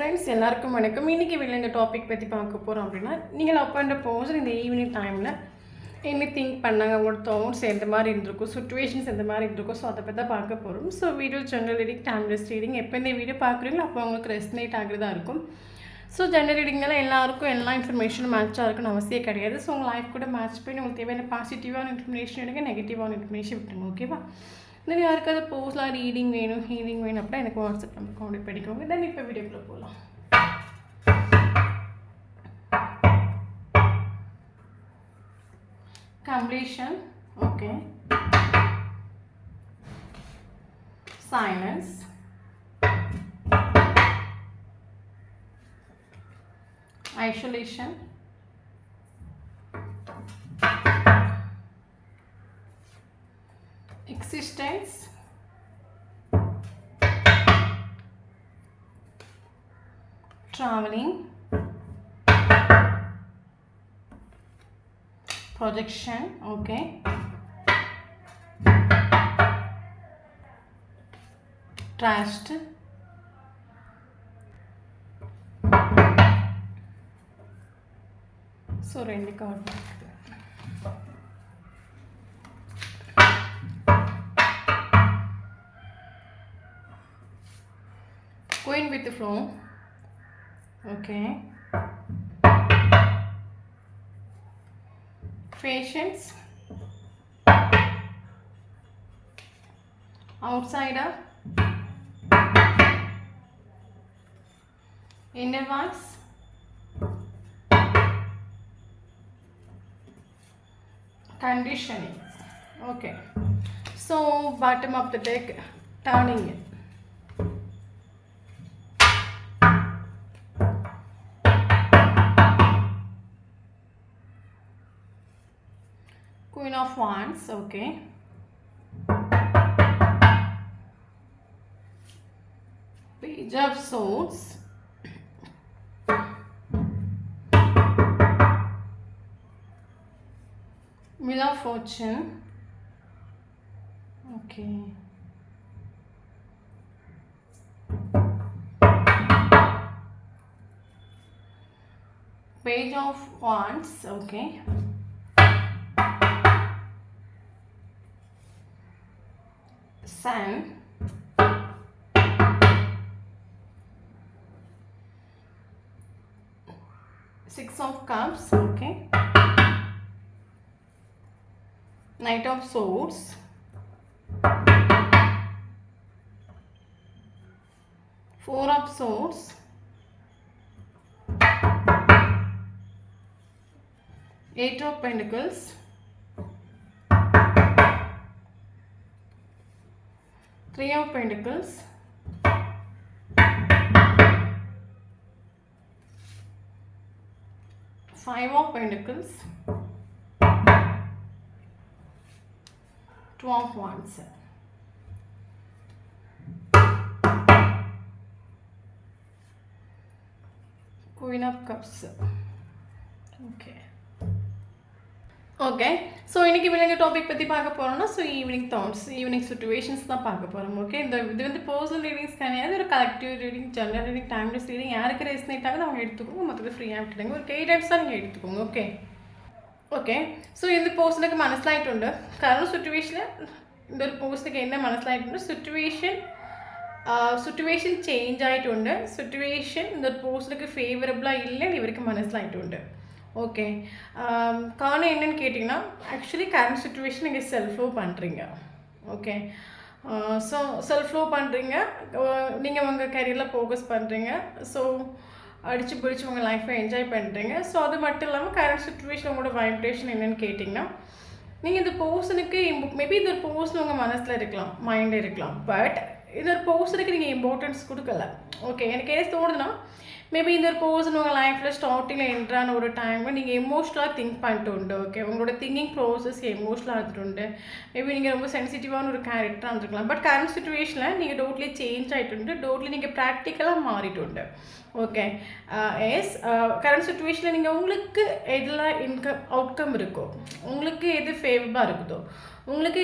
Friends எல்லாருக்கும் வணக்கம். இன்றைக்கி வீட்டில் இந்த டாபிக் பற்றி பார்க்க போகிறோம் அப்படின்னா, நீங்கள் லவ் பண்ணுற பர்சன் இந்த ஈவினிங் டைமில் என்ன திங்க் பண்ணாங்க, அவங்களோட தாட்ஸ் எந்த மாதிரி இருந்திருக்கும், சுச்சுவேஷன்ஸ் எந்த மாதிரி இருந்திருக்கும். ஸோ அதை பற்றி தான் பார்க்க போகிறோம். So video general reading, timeless reading எப்போ இந்த வீடியோ பார்க்குறீங்களோ அப்போ அவங்களுக்கு ரெஸ்னேட் ஆகிறதா இருக்கும். ஸோ ஜென்ரல் ரீடிங்னால எல்லாருக்கும் எல்லா இன்ஃபர்மேஷனும் மேட்சாக இருக்குன்னு அவசியம் கிடையாது. ஸோ உங்கள் லைஃப் கூட மேட்ச் பண்ணி உங்களுக்கு தேவையான பாசிட்டிவான இன்ஃபர்மேஷன் எடுங்க, நெகட்டிவான இன்ஃபர்மேஷன் விட்டுருங்க. ஓகேவா? இன்னும் யாருக்காவது பர்சனலாக ரீடிங் வேணும், ஹீலிங் வேணும் அப்படின்னா எனக்கு வாட்ஸ்அப் நம்பர் கான்டெக்ட் பண்ணிக்கோங்க. தென் இப்போ வீடியோக்குள்ளே போகலாம். Completion, okay. Silence, isolation, existence, traveling, projection, okay. Trust, so ரெண்டு card going with the flow, okay. Patience, outsider, inner voice, conditioning, okay. So bottom of the deck, turning it. Queen of Wands, okay. Page of Swords, Wheel of Fortune, okay. Page of Wands, okay. Sun, Six of Cups, okay. Knight of Swords, Four of Swords, Eight of Pentacles, Three of Pentacles, Five of Pentacles, Two of Wands, Queen of Cups, okay. Okay. So இன்றைக்கி இவங்க topic பற்றி பார்க்க போகிறோம்னா, so evening thoughts, evening situations தான் பார்க்க போகிறோம். Okay. இது வந்து பர்சனல் ரீடிங்ஸ் கிடையாது, ஒரு collective reading, general reading, timeless reading. யாருக்கு ரெஸ்னேட் ஆகுது அவங்க எடுத்துக்கோங்க, மற்றது ஃப்ரீயாக விட்டுடுங்க. ஒரு கைடன்ஸ் தான் நீங்கள் எடுத்துக்கோங்க. Okay okay. ஸோ இந்த பர்சனுக்கு മനസ്സിലായിട്ടുണ്ട്. കാരണം സിറ്റുവേഷനിൽ இந்த ഒരു പർസனுக்கு என்ன മനസ്സിലായിട്ടുണ്ട്, സിറ്റുവേഷൻ ചേഞ്ച് ആയിട്ടുണ്ട്. സിറ്റുവേഷൻ இந்த ஒரு பர்சனுக்கு ஃபேவரபுளாக இல்லைன்னு இவருக்கு മനസ്സിലായിട്ടുണ്ട്. ஓகே. காரணம் என்னென்னு கேட்டிங்கன்னா, ஆக்சுவலி கரண்ட் சுச்சுவேஷன் நீங்கள் செல்ஃப் லவ் பண்ணுறீங்க. ஓகே. ஸோ செல்ஃப் லவ் பண்ணுறீங்க, நீங்கள் உங்கள் கரியரில் ஃபோக்கஸ் பண்ணுறீங்க. ஸோ அடித்து பிடிச்சி உங்கள் லைஃப்பை என்ஜாய் பண்ணுறீங்க. ஸோ அது மட்டும் இல்லாமல் கரண்ட் சுச்சுவேஷன் உங்களோட வைப்ரேஷன் என்னென்னு கேட்டிங்கன்னா, நீங்கள் இந்த பர்சனுக்கு மேபி இது ஒரு பர்சன் உங்கள் மனசில் இருக்கலாம், மைண்டில் இருக்கலாம். பட் இது ஒரு பர்சனுக்கு நீங்கள் இம்பார்ட்டன்ஸ் கொடுக்கல. ஓகே. எனக்கு என்ன தோணுதுன்னா, மேபி இந்த ஒரு பர்சன் உங்கள் லைஃப்பில் ஸ்டார்டிங்கில் என்ட்ரான ஒரு டைமில் நீங்கள் எமோஷ்னலாக திங்க் பண்ணிட்டு உண்டு. ஓகே. உங்களோட திங்கிங் ப்ராசஸ் எமோஷ்னலாக இருந்துட்டு உண்டு. மேபி நீங்கள் ரொம்ப சென்சிட்டிவான ஒரு கேரக்டராக இருந்துருக்கலாம். பட் கரண்ட் சுச்சுவேஷனில் நீங்கள் டோட்லி சேஞ்ச் ஆகிட்டு, டோட்லி நீங்கள் ப்ராக்டிக்கலாக மாறிட்டு உண்டு. ஓகே. எஸ். கரண்ட் சுச்சுவேஷனில் நீங்கள் உங்களுக்கு எதில் அவுட்கம் இருக்கோ, உங்களுக்கு எது ஃபேவரபுளாக இருக்குதோ, உங்களுக்கு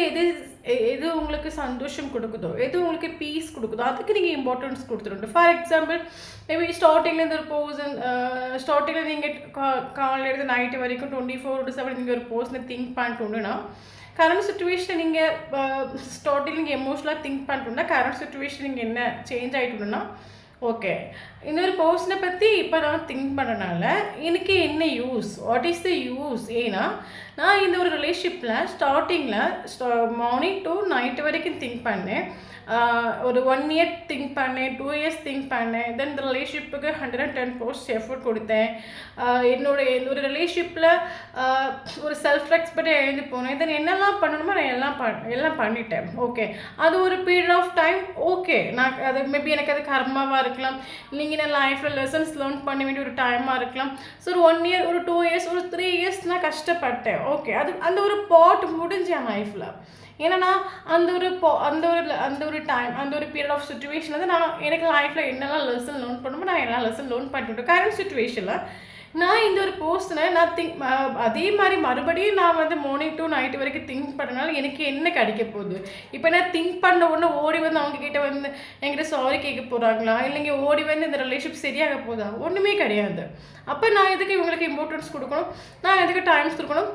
எது உங்களுக்கு சந்தோஷம் கொடுக்குதோ, எது உங்களுக்கு பீஸ் கொடுக்குதோ அதுக்கு நீங்கள் இம்பார்ட்டன்ஸ் கொடுத்துருண்டு. ஃபார் எக்ஸாம்பிள், மேபி ஸ்டார்டிங்லேருந்து ஒரு பர்சன், ஸ்டார்டிங்கில் நீங்கள் காலையிலேருந்து நைட்டு வரைக்கும் 24/7 நீங்கள் ஒரு பர்சனை திங்க் பண்ணிட்டுன்னா, கரண்ட் சுச்சுவேஷனை நீங்கள் ஸ்டார்டிங் நீங்கள் எமோஷனலாக திங்க் பண்ணிட்டுன்னா, கரண்ட் சுச்சுவேஷன் நீங்கள் என்ன சேஞ்ச் ஆகிட்டுன்னா, ஓகே இன்னொரு பர்சனை பற்றி இப்போ நான் திங்க் பண்ணனால எனக்கு என்ன use, what is the use? ஏன்னா நான் இந்த ஒரு ரிலேஷன்ஷிப்பில் ஸ்டார்டிங்கில் மார்னிங் டு நைட்டு வரைக்கும் திங்க் பண்ணேன். ஒரு 1 இயர் திங்க் பண்ணேன், 2 இயர்ஸ் திங்க் பண்ணேன். தென் இந்த ரிலேஷன்ஷிப்புக்கு 110% எஃபர்ட் கொடுத்தேன். என்னோட ரிலேஷன்ஷிப்பில் ஒரு செல்ஃப் ரெஸ்பெக்டாக எழுந்து போனேன். தென் என்னெல்லாம் பண்ணணுமோ நான் எல்லாம் பண்ணிட்டேன். ஓகே, அது ஒரு பீரியட் ஆஃப் டைம். ஓகே, நான் அது மேபி எனக்கு அது கர்மாவாக இருக்கலாம், நீங்கள் நான் லைஃப்பில் லெசன்ஸ் லேர்ன் பண்ண வேண்டிய ஒரு டைமாக இருக்கலாம். ஸோ ஒரு 1 இயர், ஒரு 2 இயர்ஸ், ஒரு 3 இயர்ஸ் நான் கஷ்டப்பட்டேன். ஓகே, அந்த ஒரு பாட் முடிஞ்சு என் லைஃப்பில். ஏன்னா அந்த ஒரு டைம், அந்த ஒரு பீரியட் ஆஃப் சுச்சுவேஷன் வந்து எனக்கு லைஃப்பில் என்னெல்லாம் லெசன் லேர்ன் பண்ணுமோ நான் எல்லாம் லெசன் லேர்ன் பண்ணிவிட்டேன். கரண்ட் சுச்சுவேஷனில் நான் இந்த ஒரு போஸ்ட்டை நான் அதே மாதிரி மறுபடியும் நான் வந்து மார்னிங் டு நைட்டு வரைக்கும் திங்க் பண்ணனால எனக்கு என்ன கிடைக்க போகுது? இப்போ நான் திங்க் பண்ண உடனே ஓடி வந்து அவங்கக்கிட்ட வந்து என்கிட்ட சாரி கேட்க போகிறாங்களா, இல்லைங்க ஓடி வந்து இந்த ரிலேஷன்ஷிப் சரியாக போதா? ஒன்றுமே கிடையாது. அப்போ நான் எதுக்கு இவங்களுக்கு இம்பார்ட்டன்ஸ் கொடுக்கணும், நான் எதுக்கு டைம்ஸ் கொடுக்கணும்?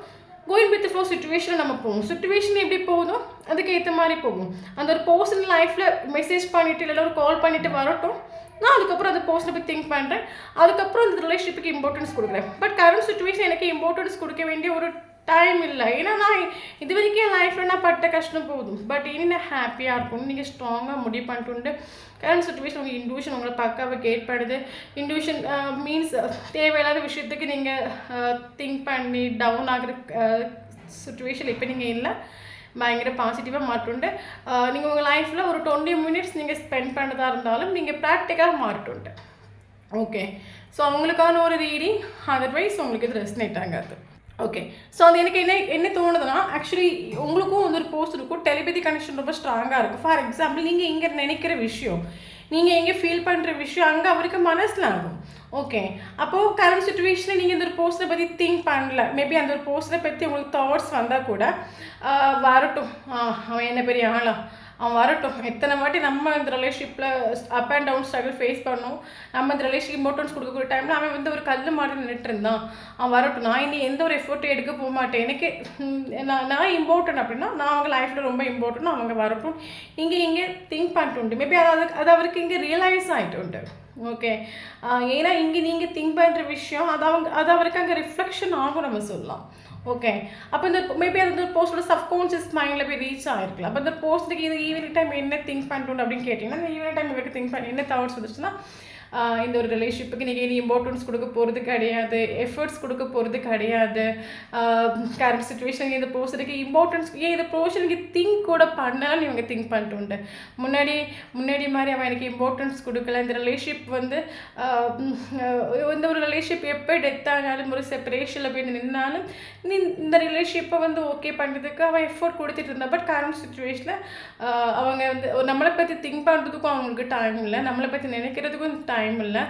கோயிங் வித் ஃப்ளோ சுச்சுவேஷனில் நம்ம போவோம். சுச்சுவேஷன் எப்படி போகுதோ அதுக்கு ஏற்ற மாதிரி போகும். அந்த ஒரு பர்சன் லைஃப்பில் மெசேஜ் பண்ணிவிட்டு இல்லை ஒரு கால் பண்ணிவிட்டு வரட்டும், நான் அதுக்கப்புறம் அந்த பர்சனை போய் திங்க் பண்ணுறேன். அதுக்கப்புறம் அந்த ரிலேஷன்ஷிப்புக்கு இம்பார்ட்டன்ஸ் கொடுக்குறேன். பட் கரண்ட் சுச்சுவேஷன் எனக்கு இம்பார்ட்டன்ஸ் கொடுக்க வேண்டிய ஒரு டைம் இல்லை. ஏன்னா நான் இது வரைக்கும் என் லைஃப்பில் நான் பட்ட கஷ்டம் போதும். பட் இனி நான் ஹாப்பியாக இருக்கணும். நீங்கள் ஸ்ட்ராங்காக முடிவு பண்ணிட்டு கரண்ட் சுச்சுவேஷன் உங்கள் இன்ட்யூஷன் உங்களை பக்காவை கேட் பண்ணுது. இன்ட்யூஷன் மீன்ஸ் தேவையில்லாத விஷயத்துக்கு நீங்கள் திங்க் பண்ணி டவுன் ஆகிற சுச்சுவேஷன் இப்போ நீங்கள் இல்லை. பயங்கர பாசிட்டிவாக மாட்டுண்டு நீங்கள் உங்கள் லைஃப்பில் ஒரு 20 மினிட்ஸ் நீங்கள் ஸ்பெண்ட் பண்ணதாக இருந்தாலும் நீங்கள் ப்ராக்டிக்காக மாட்டுண்டு. ஓகே, ஸோ அவங்களுக்கான ஒரு ரீடிங். அதர்வைஸ் உங்களுக்கு இது ரெஸ்னேட் ஆகாது. ஓகே, ஸோ அது எனக்கு என்ன தோணுதுன்னா, ஆக்சுவலி உங்களுக்கும் வந்து ஒரு போஸ்ட் இருக்கும், டெலிபதி கனெக்ஷன் ரொம்ப ஸ்ட்ராங்காக இருக்கும். ஃபார் எக்ஸாம்பிள், நீங்கள் இங்கே நினைக்கிற விஷயம், நீங்கள் எங்கே ஃபீல் பண்ணுற விஷயம் அங்கே அவருக்கு மனசில் ஆகும். ஓகே, அப்போது கரண்ட் சுச்சுவேஷனில் நீங்கள் இந்த ஒரு போஸ்ட்டை பற்றி திங்க் பண்ணல, மேபி அந்த ஒரு போஸ்ட்டை பற்றி உங்களுக்கு தாட்ஸ் வந்தால் கூட வரட்டும், அவன் என்ன பெரிய ஆளா, அவன் வரட்டும். எத்தனை வாட்டி நம்ம இந்த ரிலேஷன்ஷிப்பில் up and down struggle face பண்ணோம். நம்ம இந்த ரிலேஷன்ஷிப் இம்பார்ட்டன்ஸ் கொடுக்கக்கூடிய டைமில் அவன் வந்து ஒரு கல் மாதிரி நின்றுட்டு இருந்தான். அவன் வரட்டும், நான் இனி எந்த ஒரு எஃபர்ட்டும் எடுக்க போக மாட்டேன். எனக்கு நான் இம்பார்ட்டன்ட் அப்படின்னா நான் அவங்க லைஃப்பில் ரொம்ப இம்பார்ட்டன்ட், அவங்க வரட்டும். இங்கே திங்க் பண்ணிட்டு உண்டு. மேபி அது அவருக்கு இங்கே ரியலைஸ் ஆகிட்டு உண்டு. ஓகே, ஏன்னா இங்கே நீங்கள் திங்க் பண்ணுற விஷயம் அது அவருக்கு அங்கே ரிஃப்ளெக்ஷன் ஆகும் நம்ம சொல்லலாம். ஓகே, அப்போ இந்த மேபி அந்த போஸ்டோட சப்கான்ஷியஸ் மைண்டில் போய் ரீச் ஆகிருக்கலாம். அப்போ இந்த போஸ்ட்டுக்கு இது ஈவினிங் டைம் என்ன திங்க் பண்ணிட்டு அப்படின்னு கேட்டிங்கன்னா, இந்த ஈவினிங் டைம் இவருக்கு திங்க் பண்ணி என்ன தாட்ஸ் வந்துச்சுன்னா, இந்த ஒரு ரிலேஷன்ஷிப்புக்கு நீங்கள் இனி இம்பார்ட்டன்ஸ் கொடுக்க போகிறது கிடையாது, எஃபர்ட்ஸ் கொடுக்க போகிறது கிடையாது. கரண்ட் சுச்சுவேஷன் இந்த போஸ்ட்டுக்கு இம்பார்ட்டன்ஸ் இந்த போர்ஷனுக்கு திங்க் கூட பண்ணலாம். இவங்க திங்க் பண்ணிட்டு உண்டு. முன்னாடி மாதிரி அவன் எனக்கு இம்பார்ட்டன்ஸ் கொடுக்கல. இந்த ரிலேஷன்ஷிப் வந்து இந்த ஒரு ரிலேஷன்ஷிப் எப்போ டெத் ஆனாலும் ஒரு செப்பரேஷனில் போய் நின்னாலும் இந்த ரிலேஷன்ஷிப்பை வந்து ஓகே பண்ணுறதுக்கு அவன் எஃபோர்ட் கொடுத்துட்டு இருந்தான். பட் கரண்ட் சுச்சுவேஷனில் அவங்க வந்து நம்மளை பற்றி திங்க் பண்ணுறதுக்கும் அவங்களுக்கு டைம் இல்லை, நம்மளை பற்றி நினைக்கிறதுக்கும் டைம் இல்லை,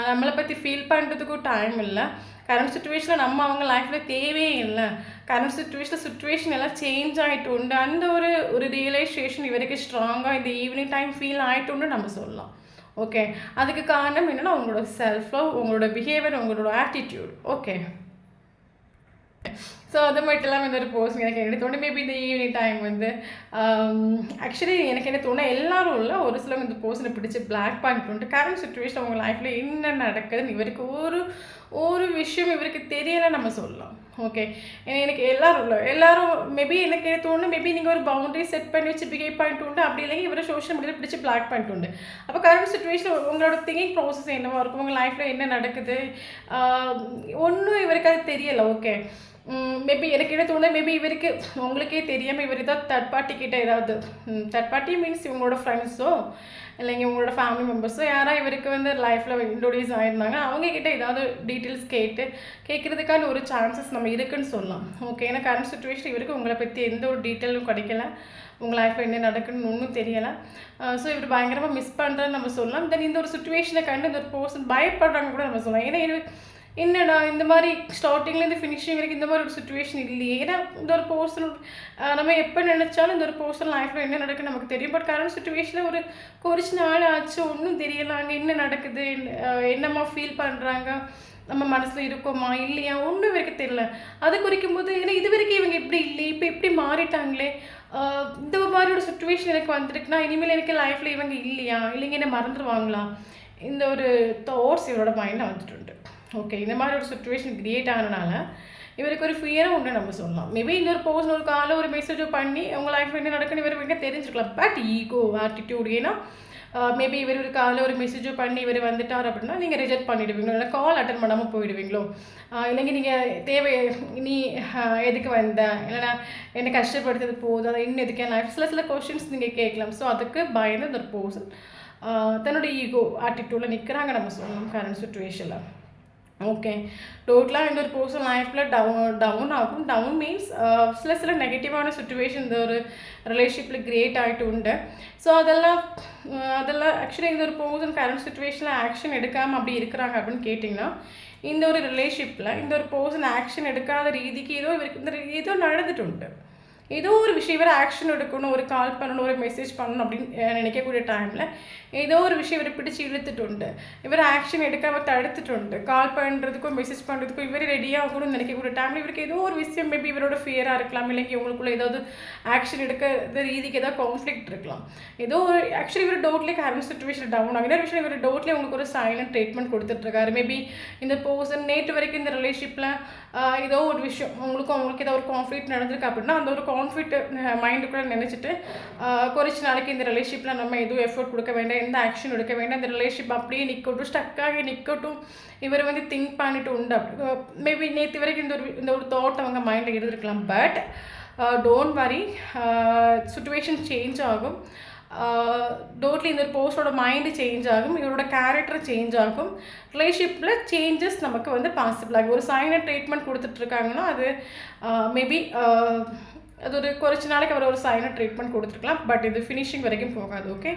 நம்மளை பற்றி ஃபீல் பண்ணுறதுக்கும் டைம் இல்லை. கரண்ட் சுச்சுவேஷனில் நம்ம அவங்க லைஃப்பில் தேவையே இல்லை. கரண்ட் சுச்சுவேஷன் எல்லாம் சேஞ்ச் ஆகிட்டு உண்டு. அந்த ஒரு ரியலைசேஷன் இவருக்கு ஸ்ட்ராங்காக இந்த ஈவினிங் டைம் ஃபீல் ஆகிட்டு உண்டு நம்ம சொல்லலாம். ஓகே, அதுக்கு காரணம் என்னென்னா உங்களோட செல்ஃப் லவ், உங்களோட பிஹேவியர், உங்களோட ஆட்டிடியூட். ஓகே, ஸோ அது மட்டும் இல்லாமல் இந்த ஒரு போஸ்ட் எனக்கு என்ன தோணும், மேபி இந்த ஈவினிங் டைம் வந்து ஆக்சுவலி எனக்கு என்ன தோணும், எல்லாரும் இல்லை ஒரு சிலவங்க இந்த போஸ்ட்டை பிடிச்சி பிளாக் பண்ணிட்டு கரண்ட் சுச்சுவேஷன் உங்கள் லைஃப்பில் என்ன நடக்குதுன்னு இவருக்கு ஒரு விஷயம் இவருக்கு தெரியலை நம்ம சொல்லலாம். ஓகே, எனக்கு எல்லாரும் மேபி எனக்கு என்ன தோணும், மேபி நீங்கள் ஒரு பவுண்டரி செட் பண்ணி வச்சு பிஹேவ் பண்ணிட்டு உண்டு, அப்படி இல்லைங்க இவரை சோஷியல் மீடியாவில் பிடிச்சி பிளாக் பண்ணிட்டு உண்டு. அப்போ கரண்ட் சுச்சுவேஷன் உங்களோட திங்கிங் ப்ராசஸ் என்னவாக இருக்கும், உங்கள் லைஃப்பில் என்ன நடக்குது ஒன்றும் இவருக்கு அது தெரியலை. ஓகே, மேபி எனக்கு என்ன தோணுது, மேபி இவருக்கு உங்களுக்கே தெரியாமல் இவர் ஏதாவது தேர்ட் பார்ட்டி கிட்ட ஏதாவது தேர்ட் பார்ட்டி மீன்ஸ் இவங்களோட ஃப்ரெண்ட்ஸோ இல்லைங்க உங்களோட ஃபேமிலி மெம்பர்ஸோ யாராவது இவருக்கு வந்து லைஃப்பில் இன்ட்ரோடியூஸ் ஆகிருந்தாங்க, அவங்கக்கிட்ட ஏதாவது டீட்டெயில்ஸ் கேட்குறதுக்கான ஒரு சான்சஸ் நம்ம இருக்குன்னு சொல்லலாம். ஓகே, ஏன்னா கரண்ட் சுச்சுவேஷன் இவருக்கு உங்களை பற்றி எந்த ஒரு டீட்டெயிலும் கிடைக்கல, உங்கள் லைஃப்பில் என்ன நடக்குன்னு ஒன்றும் தெரியலை. ஸோ இவர் பயங்கரமாக மிஸ் பண்ணுறேன்னு நம்ம சொல்லலாம். தென் இந்த ஒரு சுச்சுவேஷனை கண்டு இந்த ஒரு பர்சன் பயப்படுறாங்க கூட நம்ம சொல்லலாம். ஏன்னா என்னடா இந்த மாதிரி ஸ்டார்டிங்லேருந்து ஃபினிஷிங் வரைக்கும் இந்த மாதிரி ஒரு சுச்சுவேஷன் இல்லையே. ஏன்னா இந்த ஒரு பர்சனல் நம்ம எப்போ நினச்சாலும் இந்த ஒரு பர்சனல் லைஃப்பில் என்ன நடக்குன்னு நமக்கு தெரியும். பட் கரண்ட் சுச்சுவேஷனில் ஒரு குறிச்சு நாள் ஆச்சு, ஒன்றும் தெரியல அங்கே என்ன நடக்குது, என்னம்மா ஃபீல் பண்ணுறாங்க, நம்ம மனசில் இருக்கோமா இல்லையா, ஒன்றும் வரைக்கும் தெரியல. அது குறிக்கும் போது ஏன்னா இது வரைக்கும் இவங்க இப்படி இல்லையே, இப்போ எப்படி மாறிட்டாங்களே, இந்த மாதிரி ஒரு சுச்சுவேஷன் எனக்கு வந்திருக்குன்னா இனிமேல் எனக்கு லைஃப்பில் இவங்க இல்லையா, இல்லைங்க என்ன மறந்துடுவாங்களா, இந்த ஒரு தாட்ஸ் இவரோட மைண்டில் வந்துட்டு. ஓகே, இந்த மாதிரி ஒரு சுச்சுவேஷன் க்ரியேட் ஆனதுனால இவருக்கு ஒரு ஃபியரும் உண்டு நம்ம சொல்லலாம். மேபி இன்னொரு பர்சன் ஒரு காலை ஒரு மெசேஜோ பண்ணி உங்கள் லைஃப்பில் என்ன நடக்குன்னு இவருக்கு தெரிஞ்சுக்கலாம். பட் ஈகோ ஆட்டிடியூட், ஏன்னா மேபி இவர் ஒரு காலையில் ஒரு மெசேஜோ பண்ணி இவர் வந்துட்டார் அப்படின்னா நீங்கள் ரிஜெக்ட் பண்ணிவிடுவீங்களோ, இல்லை கால் அட்டன் பண்ணாமல் போயிடுவீங்களோ, இல்லைங்க நீங்கள் தேவை நீ எதுக்கு வந்த, இல்லைனா என்னை கஷ்டப்படுத்துறது போதும், அதை இன்னும் எதுக்கு என் லைஃப் சில கொஷின்ஸ் நீங்கள் கேட்கலாம். ஸோ அதுக்கு பயந்து அந்த ஒரு பர்சன் தன்னோட ஈகோ ஆட்டிடியூடில் நிற்கிறாங்க நம்ம சொல்லணும் கரண்ட் சுச்சுவேஷனில். ஓகே, டோட்டலாக இந்த ஒரு பர்சன் லைஃப்பில் டவுன் ஆகும். டவுன் மீன்ஸ் சில நெகட்டிவான சுச்சுவேஷன் இந்த ஒரு ரிலேஷன்ஷிப்பில் க்ரியேட் ஆகிட்டு உண்டு. ஸோ அதெல்லாம் ஆக்சுவலி இந்த ஒரு பர்சன் கரண்ட் சுச்சுவேஷனில் ஆக்ஷன் எடுக்காமல் அப்படி இருக்கிறாங்க அப்படின்னு கேட்டிங்கன்னா, இந்த ஒரு ரிலேஷன்ஷிப்பில் இந்த ஒரு பர்சன் ஆக்ஷன் எடுக்காத ரீதிக்கு ஏதோ நடந்துட்டு உண்டு. ஏதோ ஒரு விஷயம் இவர் ஆக்ஷன் எடுக்கணும், ஒரு கால் பண்ணணும், ஒரு மெசேஜ் பண்ணணும் அப்படின்னு நினைக்கக்கூடிய டைமில் ஏதோ ஒரு விஷயம் இவரை பிடிச்சி இழுத்துட்டு உண்டு. இவர் ஆக்ஷன் எடுக்காமல் தடுத்துட்டு உண்டு. கால் பண்ணுறதுக்கும் மெசேஜ் பண்ணுறதுக்கும் இவர் ரெடியாகணும்னு நினைக்கக்கூடிய டைமில் இவருக்கு ஏதோ ஒரு விஷயம் மேபி இவரோட ஃபியராக இருக்கலாம், இல்லைங்க இவங்களுக்குள்ள ஏதாவது ஆக்ஷன் எடுக்கிற ரீதிக்கு ஏதாவது கான்ஃப்ளிக்ட் இருக்கலாம். ஏதோ ஒரு ஆக்சுவலி இவர் டவுட்லேயே கரண்ட் சுச்சுவேஷன் டவுன் ஆகும். இன்னொரு விஷயம் இவர் டவுட்லேயே உங்களுக்கு ஒரு சைலண்ட் ட்ரீட்மெண்ட் கொடுத்துட்ருக்காரு. மேபி இந்த பர்சன் நேற்று வரைக்கும் இந்த ரிலேஷன்ஷிப்பில் ஏதோ ஒரு விஷயம் அவங்களுக்கு ஏதோ ஒரு கான்ஃப்ளிக்ட் நடந்திருக்கு அப்படின்னா அந்த ஒரு கான்ஃப்ளிக்ட் மைண்டுக்குள்ளே நினச்சிட்டு குறிச்சு நாளைக்கு இந்த ரிலேஷன்ஷிப்பில் நம்ம எதுவும் எஃபோர்ட் கொடுக்க வேண்டாம், எந்த ஆக்ஷன் எடுக்க வேண்டாம், இந்த ரிலேஷன்ஷிப் அப்படியே நிற்கட்டும், ஸ்டக்காகி நிற்கட்டும் இவர் திங்க் பண்ணிட்டு உண்டு. மேபி நேற்று வரைக்கும் இந்த ஒரு தாட் அவங்க மைண்டில் இருந்திருக்கலாம். But don't worry, situation change ஆகும். டோட்லி இந்த ஒரு போஸ்டோட மைண்டு சேஞ்ச் ஆகும், இவரோட கேரக்டர் சேஞ்ச் ஆகும், ரிலேஷன்ஷிப்பில் சேஞ்சஸ் நமக்கு பாசிபிள் ஆகும். ஒரு சைலண்ட் ட்ரீட்மெண்ட் கொடுத்துட்ருக்காங்கன்னா அது மேபி அது ஒரு குறைச்சி நாளைக்கு அவர் ஒரு சைலண்ட் ட்ரீட்மெண்ட் கொடுத்துருக்கலாம். பட் இது ஃபினிஷிங் வரைக்கும் போகாது. ஓகே,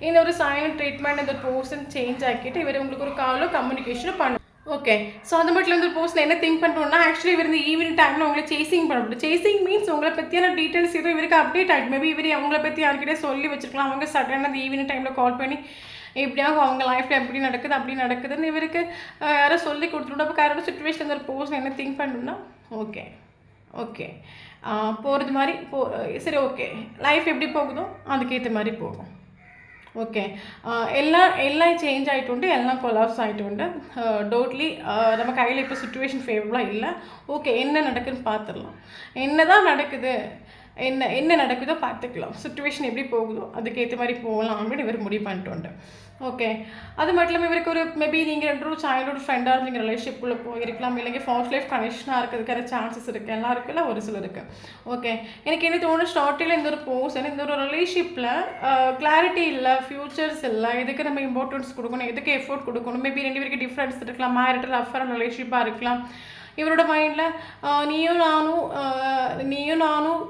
இந்த ஒரு சைலண்ட் ட்ரீட்மெண்ட் இந்த பர்சன் சேஞ்ச் ஆக்கிட்டு இவர் உங்களுக்கு ஒரு காலோ கம்யூனிகேஷனோ பண்ணும். ஓகே, ஸோ அந்த மட்டும் ஒரு பர்சன் என்ன திங்க் பண்ணுறோம்னா, ஆக்சுவலி இவர் இந்த ஈவினிங் டைமில் உங்களை சேசிங் பண்ண முடியும். சேசிங் மீன்ஸ் உங்களை பற்றியான டீட்டெயில்ஸ் ஏதோ இவருக்கு அப்டேட் ஆகிட்டு மேபி இவர் அவங்கள பற்றி யார்கிட்டே சொல்லி வச்சுருக்கலாம். அவங்க சடனாக அந்த ஈவினிங் டைமில் கால் பண்ணி எப்படியாவது அவங்க லைஃப்பில் எப்படி நடக்குது அப்படி நடக்குதுன்னு இவருக்கு யாரோ சொல்லி கொடுத்துட்டோம். அப்போ கரெக்டாக சுச்சுவேஷன் அந்த ஒரு பர்சன் என்ன திங்க் பண்ணணும்னா, ஓகே போகிறது மாதிரி சரி, ஓகே லைஃப் எப்படி போகுதோ அதுக்கேற்ற மாதிரி போகும். ஓகே, எல்லாம் சேஞ்ச் ஆகிட்டு உண்டு, எல்லாம் கொலாப்ஸ் ஆகிட்டு உண்டு. டோட்லி நம்ம கையில் இப்போ சுச்சுவேஷன் ஃபேவரபுளாக இல்லை. ஓகே, என்ன நடக்குதுன்னு பார்த்துடலாம். என்ன தான் நடக்குது, என்ன நடக்குதோ பார்த்துக்கலாம். சுச்சுவேஷன் எப்படி போகுதோ அதுக்கேற்ற மாதிரி போகலாம் அப்படின்னு இவர் முடிவு பண்ணிட்டு உண்டு. ஓகே, அது மட்டும் இல்லாமல் இவருக்கு ஒரு மேபி நீங்கள் ரெண்டு சைல்டுஹுட் ஃப்ரெண்டாக இருந்தீங்க ரிலேஷன்ஷிப்புக்குள்ளே போயிருக்கலாம், இல்லைங்க ஃபாஸ்ட் லைஃப் கனெக்ஷனாக இருக்கிறதுக்கான சான்சஸ் இருக்குது. எல்லாருக்கும் இல்லை, ஒரு சிலருக்கு. ஓகே, எனக்கு என்ன தோணும், ஸ்டார்டிங்கில் இந்த ஒரு பர்சன் இந்த ஒரு ரிலேஷன்ஷிப்பில் கிளாரிட்டி இல்லை, ஃப்யூச்சர்ஸ் இல்லை, எதுக்கு நம்ம இம்பார்ட்டன்ஸ் கொடுக்கணும், எதுக்கு எஃபோர்ட் கொடுக்கணும், மேபி ரெண்டு பேருக்கு டிஃப்ரென்ஸ் இருக்கலாம், மேரிட்டல் அஃபர் ரிலேஷன்ஷிப்பாக இருக்கலாம். இவரோட மைண்டில் நீயும் நானும்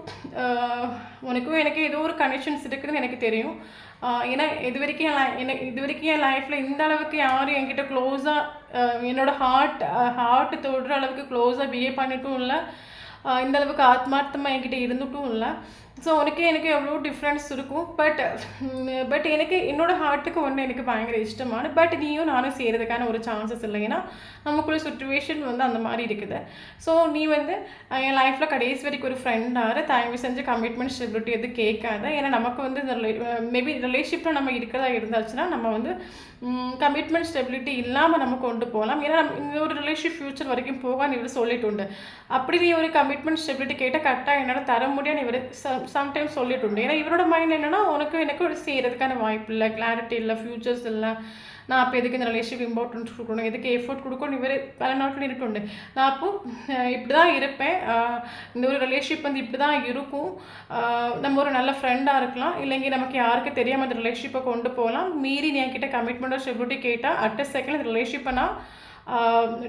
உனக்கும் எனக்கு ஏதோ ஒரு கனெக்ஷன்ஸ் இருக்குதுன்னு எனக்கு தெரியும். ஏன்னா இது வரைக்கும் என் லைஃப்பில் இந்த அளவுக்கு யாரும் என்கிட்ட க்ளோஸாக என்னோட ஹார்ட் தொடுற அளவுக்கு க்ளோஸாக பிஹேவ் பண்ணிட்டும் இல்லை, இந்த அளவுக்கு ஆத்மார்த்தமாக என்கிட்ட இருந்துட்டும் இல்லை. ஸோ எனக்கு எவ்வளோ டிஃப்ரென்ஸ் இருக்கும். பட் எனக்கு என்னோடய ஹார்ட்டுக்கு ஒன்று எனக்கு பயங்கர இஷ்டமான, பட் நீயும் நானும் செய்கிறதுக்கான ஒரு சான்சஸ் இல்லை. ஏன்னா நமக்குள்ள சுச்சுவேஷன் அந்த மாதிரி இருக்குது. ஸோ நீ என் லைஃப்பில் கடைசி வரைக்கும் ஒரு ஃப்ரெண்டாக தயவு செஞ்சு கமிட்மெண்ட் ஸ்டெபிலிட்டி எது கேட்காத. ஏன்னா நமக்கு இந்த மேபி ரிலேஷன்ஷிப்பில் நம்ம இருக்கிறதா இருந்தாச்சுன்னா நம்ம கமிட்மெண்ட் ஸ்டெபிலிட்டி இல்லாமல் நம்ம கொண்டு போகலாம். ஏன்னா இந்த ஒரு ரிலேஷன்ஷிப் ஃப்யூச்சர் வரைக்கும் போகான்னு இவர் சொல்லிட்டு உண்டு. அப்படி நீ ஒரு கமிட்மெண்ட் ஸ்டெபிலிட்டி கேட்டால் கரெக்டாக என்னால் தர முடியான்னு இவர் சம்டைம்ஸ் சொல்லிட்டு உண்டு. ஏன்னா இவரோட மைண்ட் என்னென்னா எனக்கு ஒரு செய்கிறதுக்கான வாய்ப்பு இல்லை, கிளாரிட்டி இல்லை, ஃப்யூச்சர்ஸ் இல்லை, நான் அப்போ எதுக்கு இந்த ரிலேஷன்ஷிப் இம்பார்ட்டன்ஸ் கொடுக்கணும், எதுக்கு எஃபோர்ட் கொடுக்கணும் இவர் பல நாட்கள் இருட்டுண்டு. நான் அப்போது இப்படி தான் இருப்பேன், இந்த ஒரு ரிலேஷன்ஷிப் இப்படி தான் இருக்கும், நம்ம ஒரு நல்ல ஃப்ரெண்டாக இருக்கலாம், இல்லைங்க நமக்கு யாருக்கு தெரியாமல் அந்த ரிலேஷன்ஷிப்பை கொண்டு போகலாம், மீறி நீ என்கிட்ட கமிட்மெண்ட் ஸ்டெபிலிட்டி கேட்டால் அட் அ செகண்ட் இந்த ரிலேஷன்ஷிப்பை நான்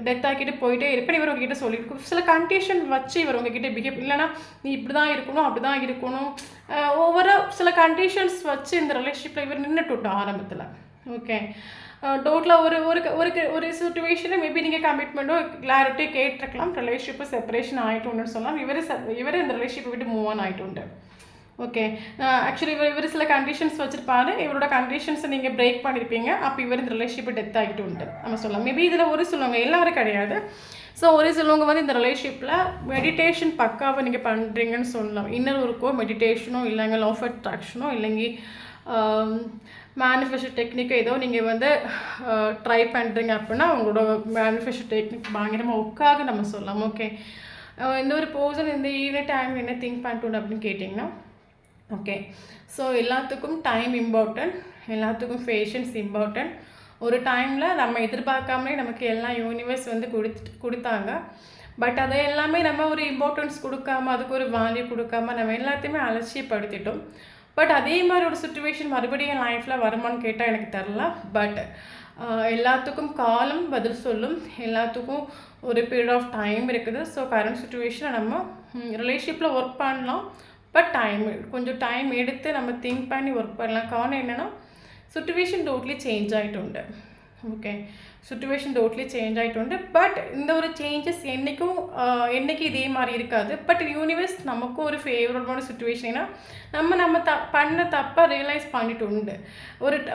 டெத் ஆக்கிட்டு போயிட்டே இருப்பேன். இவர் உங்ககிட்ட சொல்லியிருக்கும் சில கண்டிஷன் வச்சு இவர் உங்ககிட்ட பிஹேவ், இல்லைனா நீ இப்படி தான் இருக்கணும் அப்படி தான் இருக்கணும், ஒவ்வொரு சில கண்டிஷன்ஸ் வச்சு இந்த ரிலேஷன்ஷிப்பில் இவர் நின்றுட்டு விட்டோம் ஆரம்பத்தில். ஓகே, டோட்டலாக ஒரு ஒரு ஒரு ஒரு சுச்சுவேஷனில் மேபி நீங்கள் கமிட்மெண்ட்டோ கிளாரிட்டியோ கேட்டிருக்கலாம். ரிலேஷன்ஷிப்பு செப்பரேஷன் ஆகிட்டுன்னு சொல்லலாம். இவர் இந்த ரிலேஷன்ஷிப்பை விட்டு மூவ் ஆன் ஆகிட்டு. ஓகே. ஆக்சுவலி இவர் சில கண்டிஷன்ஸ் வச்சுருப்பாரு. இவரோட கண்டிஷன்ஸை நீங்கள் பிரேக் பண்ணியிருப்பீங்க. அப்போ இவர் இந்த ரிலேஷன்ஷிப்பை டெத் ஆகிட்டு உண்டு நம்ம சொல்லலாம். மேபி இதில் ஒரு சொல்லுவாங்க, எல்லாரும் கிடையாது. ஸோ ஒரு சிலவங்க வந்து இந்த ரிலேஷன்ஷிப்பில் மெடிடேஷன் பக்காவை நீங்கள் பண்ணுறீங்கன்னு சொல்லலாம். இன்னர் ஒர்க்கோ மெடிடேஷனோ இல்லைங்க லா ஆஃப் அட்ராக்ஷனோ இல்லைங்க மேனிஃபெஸ்டோ டெக்னிக்கோ ஏதோ நீங்கள் வந்து ட்ரை பண்ணுறீங்க அப்படின்னா உங்களோட மேனிஃபெஸ்டோ டெக்னிக் பயங்கரமாக ஒர்க்காக நம்ம சொல்லலாம். ஓகே. இந்த ஒரு பர்சன் இந்த ஈவினிங் டைம் என்ன திங்க் பண்ணிட்டு அப்படின்னு கேட்டிங்கன்னா, ஓகே, ஸோ எல்லாத்துக்கும் டைம் இம்பார்ட்டன்ட், எல்லாத்துக்கும் பேஷன்ஸ் இம்பார்ட்டன்ட். ஒரு டைமில் நம்ம எதிர்பார்க்காமலே நமக்கு எல்லாம் யூனிவர்ஸ் வந்து கொடுத்தாங்க. பட் அதை எல்லாமே நம்ம ஒரு இம்பார்ட்டன்ஸ் கொடுக்காம அதுக்கு ஒரு வேல்யூ கொடுக்காம நம்ம எல்லாத்தையுமே அலட்சியப்படுத்திட்டோம். பட் அதே மாதிரி ஒரு சுச்சுவேஷன் மறுபடியும் லைஃப்பில் வருமானு கேட்டால் எனக்கு தெரில. பட் எல்லாத்துக்கும் காலம் பதில் சொல்லும், எல்லாத்துக்கும் ஒரு பீரியட் ஆஃப் டைம் இருக்குது. ஸோ கரண்ட் சுச்சுவேஷனை நம்ம ரிலேஷன்ஷிப்பில் ஒர்க் பண்ணலாம். பட் கொஞ்சம் டைம் எடுத்து நம்ம திங்க் பண்ணி ஒர்க் பண்ணலாம். காரணம் என்னென்னா சுச்சுவேஷன் டோட்லி சேஞ்ச் ஆகிட்டு உண்டு. ஓகே, சுச்சுவேஷன் டோட்லி சேஞ்ச் ஆகிட்டு உண்டு. பட் இந்த ஒரு சேஞ்சஸ் என்றைக்கும் இதே மாதிரி இருக்காது. பட் யூனிவர்ஸ் நமக்கும் ஒரு ஃபேவரபிளான சுச்சுவேஷன். ஏன்னா நம்ம பண்ண தப்பாக ரியலைஸ் பண்ணிட்டு உண்டு.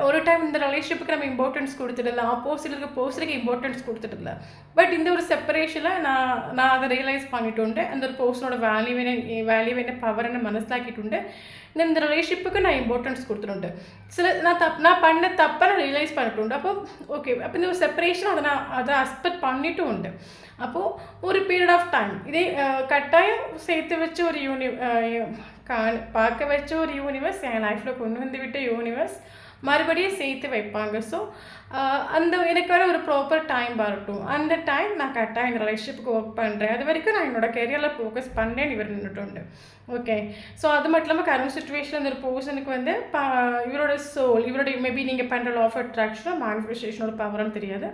ஒரு டைம் இந்த ரிலேஷன்ஷிப்புக்கு நம்ம இம்பார்ட்டன்ஸ் கொடுத்துடல, ஆப்போசிட் பர்சனுக்கு இம்பார்ட்டன்ஸ் கொடுத்துடல. பட் இந்த ஒரு செப்பரேஷனில் நான் அதை ரியலைஸ் பண்ணிட்டு உண்டு. அந்த ஒரு பர்சனோட வேல்யூ என்ன பவர் என்ன மனசிலாக்கிட்டு உண்டு. இந்த ரிலேஷன்ஷிப்புக்கு நான் இம்பார்ட்டன்ஸ் கொடுத்துட்டு நான் பண்ண தப்பை நான் ரியலைஸ் பண்ணிட்டு உண்டு. அப்போ ஓகே, அப்போ இந்த ஒரு செப்பரேஷன் அதை அக்செப்ட் பண்ணிட்டு உண்டு. அப்போது ஒரு பீரியட் ஆஃப் டைம் இதே கட்டாயம் சேர்த்து வச்சு ஒரு பார்க்க வச்ச ஒரு யூனிவர்ஸ் என் லைஃப்பில் கொண்டு வந்து விட்ட யூனிவர்ஸ் மறுபடியும் சேர்த்து வைப்பாங்க. ஸோ அந்த எனக்கான ஒரு ப்ராப்பர் டைம் வரட்டும். அந்த டைம் நான் கரெக்டாக இந்த ரிலேஷன்ஷிப்புக்கு ஒர்க் பண்ணுறேன். அது வரைக்கும் நான் என்னோடய கெரியரில் ஃபோக்கஸ் பண்ணுறேன்னு இவர் நின்றுட்டு. ஓகே, ஸோ அது மட்டும் இல்லாமல் கரண்ட் சுச்சுவேஷனில் இந்த ஒரு பர்சனுக்கு வந்து இவரோட சோல், இவரோட மேபி நீங்கள் பண்ணுற லா ஆஃப் அட்ராக்ஷனோ மேனிஃபெஸ்டேஷனோட பவர்னு தெரியாது.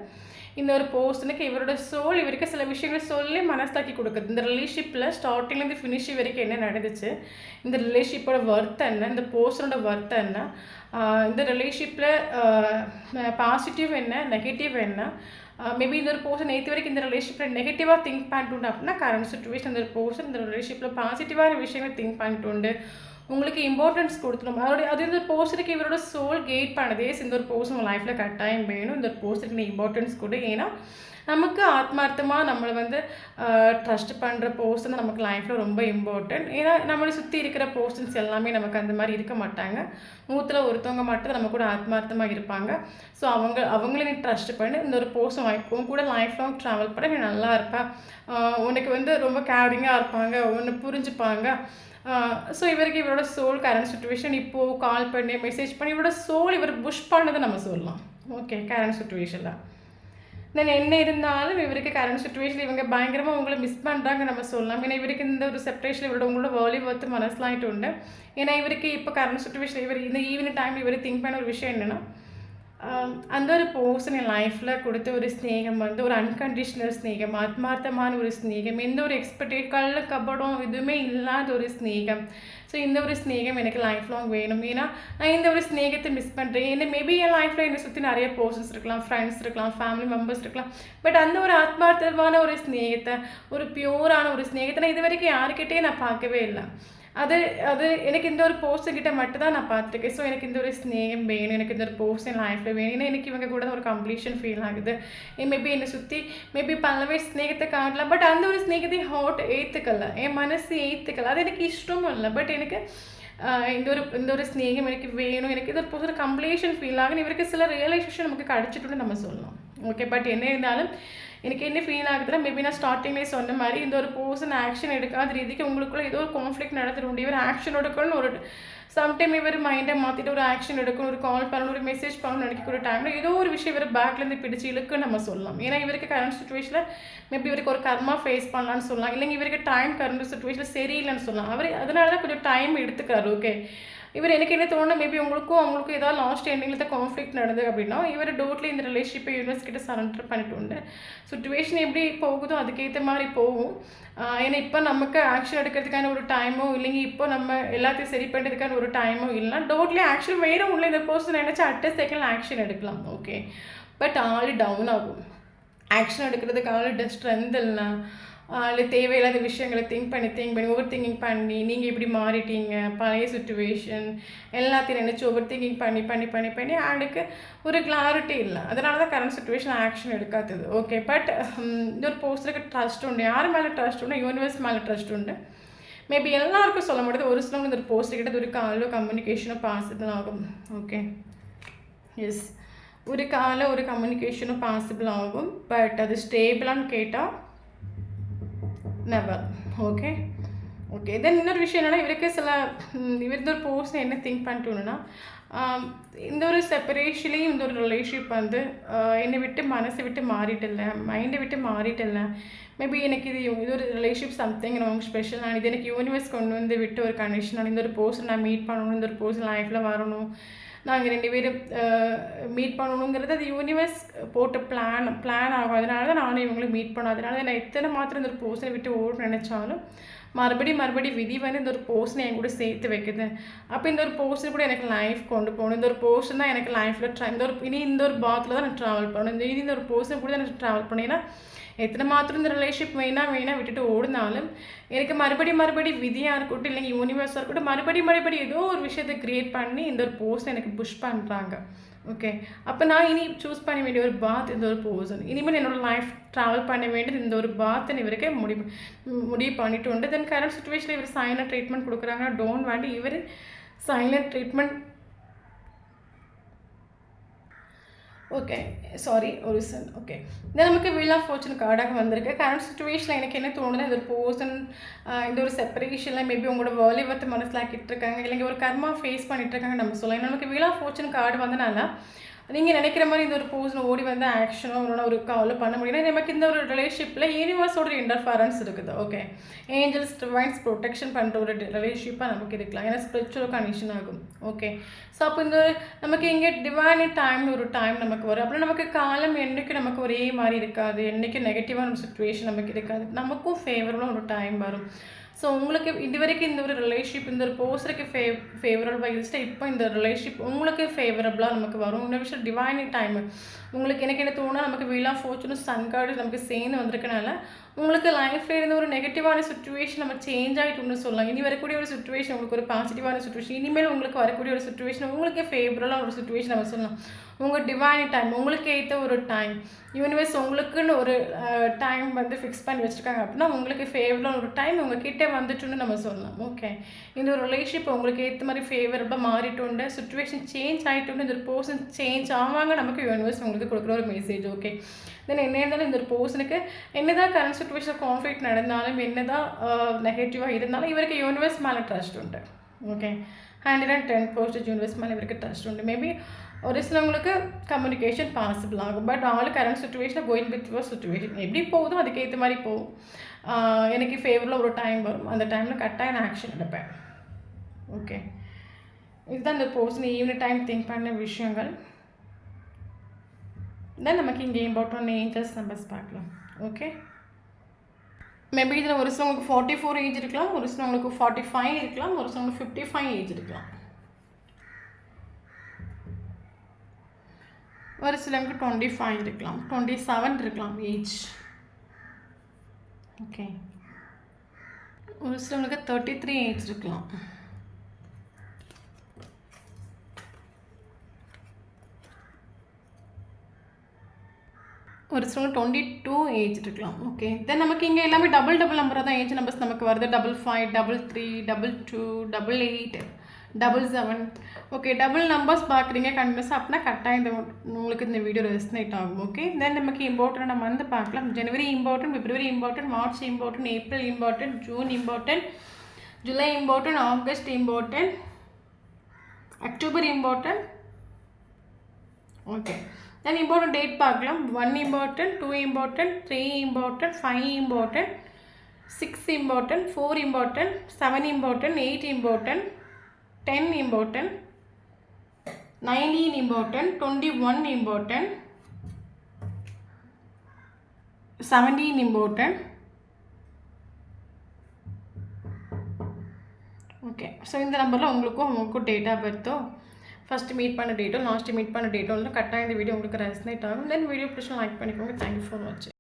இந்த ஒரு பர்சனுக்கு இவரோட சோல் இவருக்கு சில விஷயங்கள் சொல்லி மனசாக்கி கொடுக்குது. இந்த ரிலேஷன்ஷிப்பில் ஸ்டார்டிங்லேருந்து ஃபினிஷ் வரைக்கும் என்ன நடந்துச்சு, இந்த ரிலேஷன்ஷிப்போட ஒர்த் என்ன, இந்த பர்சனோட ஒர்த் என்ன, இந்த ரிலேஷன்ஷிப்பில் பாசிட்டிவ் என்ன நெகட்டிவ் என்ன, மேபி இந்த ஒரு பர்சன் நேற்று வரைக்கும் இந்த ரிலேஷன்ஷிப்பில் நெகட்டிவாக திங்க் பண்ணிட்டு அப்படின்னா கரண்ட் சுச்சுவேஷன் இந்த ஒரு பர்சன் இந்த ரிலேஷன்ஷிப்பில் பாசிட்டிவான விஷயங்கள் திங்க் பண்ணிட்டு உண்டு, உங்களுக்கு இம்பார்ட்டன்ஸ் கொடுத்துடும். அது இந்த ஒரு பர்சனுக்கு இவரோட சோல் கெயிட் பண்ணதே இந்த ஒரு பர்சன் உங்கள் லைஃப்பில் கட்டாயம் வேணும். இந்த ஒரு பர்சனுக்கு நீ இம்பார்ட்டன்ஸ் கொடு. ஏன்னா நமக்கு ஆத்மார்த்தமாக நம்மளை வந்து ட்ரஸ்ட் பண்ணுற பர்சன் நமக்கு லைஃப்பில் ரொம்ப இம்பார்ட்டன்ட். ஏன்னா நம்மளை சுற்றி இருக்கிற பர்சன்ஸ் எல்லாமே நமக்கு அந்த மாதிரி இருக்க மாட்டாங்க. 100ல் ஒருத்தவங்க மட்டும் நம்ம கூட ஆத்மார்த்தமாக இருப்பாங்க. ஸோ அவங்கள நீ ட்ரஸ்ட் பண்ணி இந்த ஒரு பர்சன் உன் கூட லைஃப் லாங் ட்ராவல் பண்ண நீ நல்லா இருப்பேன், உனக்கு வந்து ரொம்ப கேரிங்காக இருப்பாங்க, உன்னை புரிஞ்சுப்பாங்க. ஸோ இவரோட சோல் கரண்ட் சுச்சுவேஷன் இப்போது கால் பண்ணி மெசேஜ் பண்ணி இவரோட சோல் இவர் புஷ் பண்ணதை நம்ம சொல்லலாம். ஓகே, கரண்ட் சுச்சுவேஷனில் தென் என்ன இருந்தாலும் இவருக்கு கரண்ட் சுச்சுவேஷன் இவங்க பயங்கரமாக உங்களை மிஸ் பண்ணுறாங்க நம்ம சொல்லலாம். ஏன்னா இவருக்கு இந்த ஒரு செப்பரேஷன் இவரோட உங்களோட வேல்யூ ஒர்த்து மனசிலாகிட்டு உண்டு. ஏன்னா இவருக்கு இப்போ கரண்ட் சுச்சுவேஷன் இவர் இந்த ஈவினிங் டைம் இவர் திங்க் பண்ண ஒரு விஷயம் என்னென்னா அந்த ஒரு பர்சன் என் லைஃப்பில் கொடுத்த ஒரு ஸ்நேகம் வந்து ஒரு அன்கண்டிஷ்னல் ஸ்நேகம், ஆத்மார்த்தமான ஒரு ஸ்நேகம், எந்த ஒரு கள்ள கபடம் எதுவுமே இல்லாத ஒரு ஸ்நேகம். ஸோ இந்த ஒரு ஸ்நேகம் எனக்கு லைஃப் லாங் வேணும். ஏன்னா நான் இந்த ஒரு ஸ்நேகத்தை மிஸ் பண்ணுறேன். என்ன மேபி என் லைஃப்பில் என்னை சுற்றி நிறைய பர்சன்ஸ் இருக்கலாம், ஃப்ரெண்ட்ஸ் இருக்கலாம், ஃபேமிலி மெம்பர்ஸ் இருக்கலாம். பட் அந்த ஒரு ஆத்மார்த்தமான ஒரு ஸ்நேகத்தை, ஒரு பியூரான ஒரு ஸ்நேகத்தை நான் இது வரைக்கும் யாருக்கிட்டே நான் பார்க்கவே இல்லை. அது எனக்கு இந்த ஒரு பர்சன்கிட்ட மட்டும் தான் நான் பார்த்துருக்கேன். ஸோ எனக்கு இந்த ஒரு ஸ்நேகம் வேணும், எனக்கு இந்த ஒரு பர்சன் லைஃப்பில் வேணும். ஏன்னா எனக்கு இவங்க கூட ஒரு கம்ப்ளீஷன் ஃபீல் ஆகுது. மேபி என்னை சுற்றி மேபி பலவே ஸ்நேகத்தை காட்டலாம். பட் அந்த ஒரு ஸ்நேகத்தை ஹார்ட் ஏற்றுக்கல, என் மனசு ஏற்றுக்கல, அது எனக்கு இஷ்டமும் இல்லை. பட் எனக்கு இந்த ஒரு ஸ்நேகம் எனக்கு வேணும், எனக்கு இது ஒரு கம்ப்ளீஷன் ஃபீல் ஆகும். இவருக்கு சில ரியலைசேஷன் நமக்கு கிடச்சிட்டுன்னு நம்ம சொல்லலாம். ஓகே, பட் என்ன இருந்தாலும் எனக்கு என்ன ஃபீல் ஆகுதுன்னா மேபி நான் ஸ்டார்டிங்லேயே சொன்ன மாதிரி இந்த ஒரு பர்சன் ஆக்ஷன் எடுக்காத ரீதிக்கு உங்களுக்குள்ள ஏதோ ஒரு கான்ஃப்ளிக்ட் நடந்துட்டு இவர் ஆக்ஷன் எடுக்கணும்னு ஒரு சம்டைம் இவர் மைண்டை மாற்றிட்டு ஒரு ஆக்ஷன் எடுக்கணும், ஒரு கால் பண்ணணும், ஒரு மெசேஜ் பண்ணணும் நினைக்கிற டைமில் ஏதோ ஒரு விஷயம் இவர் பேக்லேருந்து பிடிச்சி இழுக்குன்னு நம்ம சொல்லலாம். ஏன்னா இவருக்கு கரண்ட் சுச்சுவேஷனில் மேபி இவருக்கு ஒரு கர்மா ஃபேஸ் பண்ணலான்னு சொல்லலாம், இல்லைங்க இவருக்கு டைம் கரண்ட் சுச்சுவேஷனில் சரியில்லைன்னு சொல்லலாம். அதனால தான் கொஞ்சம் டைம் எடுத்துக்காரு. ஓகே, இவர் எனக்கு என்ன தோணுன்னா மேபி அவங்களுக்கும் ஏதாவது லாஸ்ட் எண்டிங்கில் தான் கான்ஃப்ளிக்ட் நடந்தது அப்படின்னா இவர் டோட்லி இந்த ரிலேஷன்ஷிப்பை யூனிவர்ஸ் கிட்ட சரண்டர் பண்ணிட்டு உண்டு. சுச்சுவேஷன் எப்படி போகுதோ அதுக்கேற்ற மாதிரி போகும். ஏன்னா இப்போ நமக்கு ஆக்ஷன் எடுக்கிறதுக்கான ஒரு டைமோ இல்லைங்க, இப்போ நம்ம எல்லாத்தையும் சரி பண்ணுறதுக்கான ஒரு டைமோ இல்லைனா டோட்லி ஆக்ஷன் வேறு உள்ள இந்த பர்சன் நினச்சா அட் செகண்ட் ஆக்ஷன் எடுக்கலாம். ஓகே, பட் ஆள் டவுன் ஆகும். ஆக்ஷன் எடுக்கிறதுக்கு ஆள் ஸ்ட்ரென்த் இல்லை, அதில் தேவையில்லாத விஷயங்களை திங்க் பண்ணி ஓவர் திங்கிங் பண்ணி நீங்கள் இப்படி மாறிட்டீங்க, பழைய சுச்சுவேஷன் எல்லாத்தையும் நினச்சி ஓவர் திங்கிங் பண்ணி ஆளுக்கு ஒரு கிளாரிட்டி இல்லை. அதனால தான் கரண்ட் சுச்சுவேஷன் ஆக்ஷன் எடுக்காதது. ஓகே, பட் இந்த ஒரு போஸ்டருக்கு ட்ரஸ்ட் உண்டு. யார் மேலே ட்ரஸ்ட் உண்டு? யூனிவர்ஸ் மேலே ட்ரஸ்ட் உண்டு. மேபி எல்லாருக்கும் சொல்ல முடியாது, ஒரு சிலவங்க இந்த ஒரு போஸ்ட் கிட்ட ஒரு காலோ கம்யூனிகேஷனோ பாசிபிள் ஆகும். ஓகே, எஸ், ஒரு கால ஒரு கம்யூனிகேஷனும் பாசிபிள் ஆகும். பட் அது ஸ்டேபிளான்னு கேட்டால் நெவர். ஓகே ஓகே தென் இன்னொரு விஷயம் என்னென்னா, இவருக்கு சில இவர் ஒரு போஸ்ட் என்ன திங்க் பண்ணிட்டோன்னா, இந்த ஒரு செப்பரேஷன்லேயும் இந்த ஒரு ரிலேஷன்ஷிப் வந்து என்னை விட்டு மனசை விட்டு மாறிட்டில்லை, மைண்டை விட்டு மாறிட்டில்லை. மேபி எனக்கு இது ஒரு ரிலேஷன்ஷிப் சம்திங் ரொம்ப ஸ்பெஷல். இது எனக்கு யூனிவர்ஸ் கொண்டு வந்து விட்டு ஒரு கனெக்ஷன். இந்த ஒரு பர்சன் நான் மீட் பண்ணணும், இந்த ஒரு பர்சன் லைஃப்பில் வரணும், நாங்கள் 2 பேரும் மீட் பண்ணணுங்கிறது அது யூனிவர்ஸ் போட்ட பிளான் ஆகும். அதனால தான் நானும் இவங்களை மீட் பண்ணோம். அதனால நான் எத்தனை மாத்திரம் இந்த ஒரு பர்சனை விட்டு ஓடணும்னு நினச்சாலும் மறுபடியும் விதி வந்து இந்த ஒரு பர்சனை என் கூட சேர்த்து வைக்குது. அப்போ இந்த ஒரு பர்சன் கூட எனக்கு லைஃப் கொண்டு போகணும். இந்த ஒரு பர்சன் தான் எனக்கு லைஃப்பில் இந்த ஒரு பாத்தில் தான் நான் ட்ராவல் பண்ணணும். இந்த ஒரு பர்சன் கூட தான் எனக்கு ட்ராவல் பண்ணேன்னா எத்தனை மாத்திரம் இந்த ரிலேஷன்ஷிப் வேணால் விட்டுட்டு ஓடினாலும் எனக்கு மறுபடியும் விதியாக இருக்கட்டும், இல்லைங்க யூனிவர்ஸாக இருக்கட்டும், மறுபடியும் ஏதோ ஒரு விஷயத்தை க்ரியேட் பண்ணி இந்த ஒரு போஸ்ட் எனக்கு புஷ் பண்ணுறாங்க. ஓகே, அப்போ நான் இனி சூஸ் பண்ண வேண்டிய ஒரு பாத் இந்த ஒரு பர்சன். இனிமேல் என்னோடய லைஃப் ட்ராவல் பண்ண வேண்டியது இந்த ஒரு பாத்தை இவருக்கே முடிவு பண்ணிட்டு உண்டு. தென் கரண்ட் சுச்சுவேஷனில் இவர் சைலண்ட் ட்ரீட்மெண்ட் கொடுக்குறாங்க. டோன்ட் வாண்ட் இவர் சைலண்ட் ட்ரீட்மெண்ட். ஓகே, சாரி ஒரு சென். ஓகே, இதை நமக்கு வீல் ஆஃப் ஃபார்ச்சூன் கார்டாக வந்திருக்கு. கரண்ட் சுச்சுவேஷனில் எனக்கு என்ன தோணுது, இந்த ஒரு பர்சன் இந்த ஒரு செப்பரேஷனில் மேபி உங்களோட வேல்யூவத்தை மனசில் ஆக்கிட்டு இருக்காங்க, இல்லைங்க ஒரு கர்மா ஃபேஸ் பண்ணிட்டு இருக்காங்க நம்ம சொல்லலாம். நமக்கு வீல் ஆஃப் ஃபார்ச்சூன் கார்டு வந்தனால நீங்கள் நினைக்கிற மாதிரி இந்த ஒரு பர்சன் ஓடி வந்து ஆக்ஷனோ ஒரு காலோ பண்ண முடியும். நமக்கு இந்த ஒரு ரிலேஷன்ஷிப்பில் யூனிவர்ஸோட இன்டர்ஃபரன்ஸ் இருக்குது. ஓகே, ஏஞ்சல்ஸ் டிவைன்ஸ் ப்ரொடெக்ஷன் பண்ணுற ஒரு ரிலேஷன்ஷிப்பாக நமக்கு இருக்கலாம். ஏன்னா ஸ்பிரிச்சுவல் கனெக்ஷன் ஆகும். ஓகே, ஸோ அப்போ இந்த நமக்கு இங்கே டிவைன் டைம்னு ஒரு டைம் நமக்கு வரும். அப்புறம் நமக்கு காலம் என்றைக்கும் நமக்கு ஒரே மாதிரி இருக்காது, என்றைக்கும் நெகட்டிவான ஒரு சுச்சுவேஷன் நமக்கு இருக்காது, நமக்கும் ஃபேவரபுளாக ஒரு டைம் வரும். ஸோ உங்களுக்கு இது வரைக்கும் இந்த ஒரு ரிலேஷன்ஷிப் இந்த ஒரு போஸ்டருக்கு ஃபேவரபுளாக இருந்துச்சுட்டு இப்போ இந்த ரிலேஷன்ஷிப் உங்களுக்கு ஃபேவரபுளாக நமக்கு வரும். இன்னொரு விஷயம் டிவைன் டைம் உங்களுக்கு எனக்கு என்ன தோணுனா, நமக்கு wheel of fortune sun card நமக்கு சேர்ந்து வந்திருக்கனால உங்களுக்கு லைஃப்பில் இருந்த ஒரு நெகட்டிவான சுச்சுவேஷன் நம்ம சேஞ்ச் ஆகிட்டுன்னு சொல்லலாம். இனி வரக்கூடிய ஒரு சுச்சுவேஷன் உங்களுக்கு ஒரு பாசிட்டிவான சுச்சுவேஷன், இனிமேல் உங்களுக்கு வரக்கூடிய ஒரு சுச்சுவேஷன் உங்களுக்கு ஃபேவரபுளான ஒரு சுச்சுவேஷன் நம்ம சொல்லலாம். உங்கள் டிவைன் டைம் உங்களுக்கு ஏற்ற ஒரு டைம், யூனிவர்ஸ் உங்களுக்குன்னு ஒரு டைம் வந்து ஃபிக்ஸ் பண்ணி வச்சுருக்காங்க அப்படின்னா உங்களுக்கு ஃபேவரபுளான ஒரு டைம் உங்ககிட்ட வந்துட்டுன்னு நம்ம சொல்லலாம். ஓகே, இந்த ஒரு ரிலேஷன்ஷிப் உங்களுக்கு ஏற்ற மாதிரி ஃபேவரபுளாக மாறிட்டு சுச்சுவேஷன் சேஞ்ச் ஆகிட்டு இந்த ஒரு பர்சன் சேஞ்ச் ஆவாங்க நமக்கு யூனிவர்ஸ் உங்களுக்கு கொடுக்குற ஒரு மெசேஜ். ஓகே, தென் என்ன இருந்தாலும் இந்த ஒரு பர்சனுக்கு என்னதான் கரண்ட் சுச்சுவேஷன் கான்ஃப்ளிக்ட் நடந்தாலும் என்னதான் நெகட்டிவாக இருந்தாலும் இவருக்கு யூனிவர்ஸ் மேலே ட்ரஸ்ட் உண்டு. ஓகே, 110% யூனிவர்ஸ் மேலே இவருக்கு ட்ரஸ்ட் உண்டு. மேபி ஒரு சிலவங்களுக்கு கம்யூனிகேஷன் பாசிபிள் ஆகும். பட் ஆல் கரண்ட் சுச்சுவேஷனில் கோயிங் வித் யுவர் சுச்சுவேஷன் எப்படி போகுதோ அதுக்கேற்ற மாதிரி போகும். எனக்கு ஃபேவரில் ஒரு டைம் வரும், அந்த டைமில் கரெக்டாக நான் ஆக்ஷன் எடுப்பேன். ஓகே, இதுதான் இந்த பர்சன் ஈவினிங் டைம் திங்க் பண்ண விஷயங்கள். தென் நமக்கு இங்கே இம்பார்ட்டன்ட் ஏஞ்சல்ஸ் நம்பர்ஸ் பார்க்கலாம். ஓகே, மேபி இதில் ஒரு சிலவங்களுக்கு 44 ஏஜ் இருக்கலாம், ஒரு சிலவங்களுக்கு 45 இருக்கலாம், ஒரு சிலவங்களுக்கு 55 ஏஜ் இருக்கலாம், ஒரு சிலவங்களுக்கு 25 இருக்கலாம், 27 இருக்கலாம் ஏஜ். ஓகே, ஒரு சிலவங்களுக்கு 33 ஏஜ் இருக்கலாம், ஒரு சிலவங்க 22 ஏஜ் இருக்கலாம். ஓகே, தென் நமக்கு இங்கே எல்லாமே டபுள் நம்பராக தான் ஏஜ் நம்பர்ஸ் நமக்கு வருது. 55, 33, 22, 88, 77. ஓகே, டபுள் நம்பர்ஸ் பார்க்குறீங்க கண்டினியூஸாக அப்படின்னா கரெக்டாக உங்களுக்கு இந்த வீடியோ ரெஸ்னேட் ஆகும். ஓகே, தென் நமக்கு இம்பார்ட்டன்ட் நம்ம வந்து பார்க்கலாம். ஜனவரி இம்பார்ட்டன்ட், பிப்ரவரி important, March important, April important, June important, ஜூலை important, August important, October important. Okay, then important date பார்க்கலாம். 1 important, 2 important, 3 important, 5 important, 6 important, 4 important, 7 important, 8 important, 10 important, 19 important, 21 important, 17 important. Okay, so இந்த நம்பரில் உங்களுக்கும் date of பர்த்தோ first meet பண்ண டேட்டோ last meet பண்ண டேட்டோ வந்து கரெக்டாக இந்த வீடியோ உங்களுக்கு ரெசனேட் ஆகும். தென் வீடியோ பிடிச்சா லைக் பண்ணிக்கோங்க. தேங்க்யூ ஃபார் வாட்சிங்.